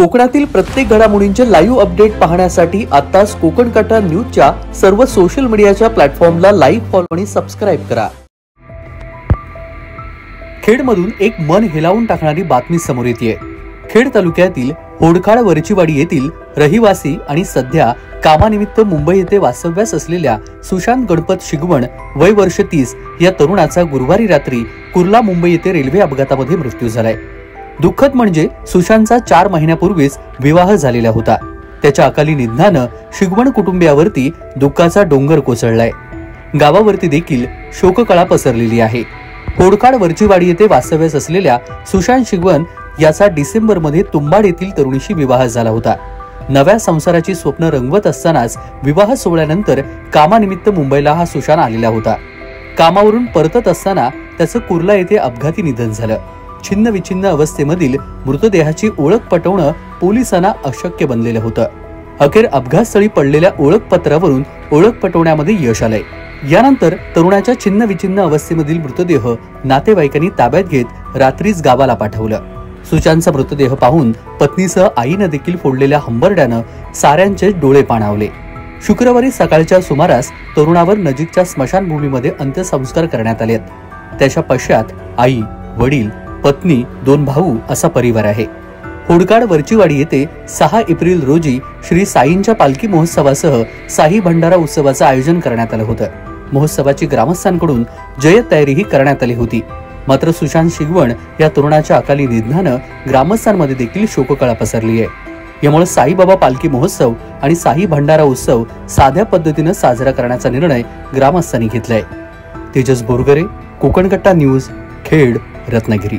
कोकणातील प्रत्येक घडामोडींचे लाईव्ह अपडेट पाहण्यासाठी आताच कोकण कट्टा न्यूजच्या सर्व सोशल मीडियाच्या प्लॅटफॉर्मला लाईक, फॉलो आणि सबस्क्राइब करा। खेडमधून एक मन हेलावून टाकणारी बातमी समोर येते। खेड तालुक्यातील होडखाड वरचीवाडी येथील रहिवासी आणि सध्या कामानिमित्त मुंबई येथे वास्तव्यास असलेल्या सुशांत गणपत शिगवण वय वर्ष 30 या तरुणाचा गुरुवारी रात्री कुर्ला मुंबई येथे रेल्वे अपघातामध्ये मृत्यू झालाय। दुःखद म्हणजे सुशांतचा 4 महिन्यापूर्वीच विवाह झालेला होता। त्याच्या अकाली निधनानं शिगवण कुटुंबियावरती दुःखाचा डोंगर कोसळलाय। गावावरती देखील शोककळा पसरलेली आहे। होडखाड वरचीवाडी येथे वास्तव्यास असलेल्या सुशांत शिगवण याचा डिसेंबर मध्ये तुंबाड येथील तरुणीशी विवाह झाला होता। नव्या संसाराची स्वप्न रंगवत असतानाच विवाह सोहळ्यानंतर कामानिमित्त मुंबईला हा सुशांत आलेला होता। कामावरून परतत असताना त्याचं कुर्ला येथे अपघाती निधन झालं। छिन्न विछिन्न अवस्थेमधील मृतदेहाची ओळख पटवणं पोलिसांना अशक्य बनलेलं होतं। अखेर अपघातस्थळी पडलेल्या ओळखपत्रावरून ओळख पटवण्यामध्ये यश आलंय। यानंतर तरुणाच्या छिन्न विछिन्न अवस्थेमधील मृतदेह नातेवाईकांनी ताब्यात घेत रात्रीच गावाला पाठवलं। सुशांतचा मृतदेह पाहून पत्नीसह आईनं देखील फोडलेल्या हंबरड्यानं साऱ्यांचे डोळे पाणावले। शुक्रवारी सकाळच्या सुमारास तरुणावर नजीकच्या स्मशानभूमीमध्ये अंत्यसंस्कार करण्यात आले। त्याच्या पश्चात आई, वडील, पत्नी, 2 भाऊ असा परिवार आहे। होडखाड वरचीवाडी येथे 6 एप्रिल रोजी श्री साईंच्या पालखी महोत्सवासह साई भंडारा उत्सवाचं आयोजन करण्यात आलं होतं। महोत्सवाची ग्रामस्थांकडून जय्यत तयारीही करण्यात आली होती। मात्र सुशांत शिगवण या तरुणाच्या अकाली निधनानं ग्रामस्थांमध्ये देखील शोककळा पसरली आहे। यामुळे साईबाबा पालखी महोत्सव आणि साई भंडारा उत्सव साध्या पद्धतीने साजरा करण्याचा निर्णय ग्रामस्थांनी घेतलाय। तेजस बोरगरे, कोकण कट्टा न्यूज, खेड, रत्नागिरी।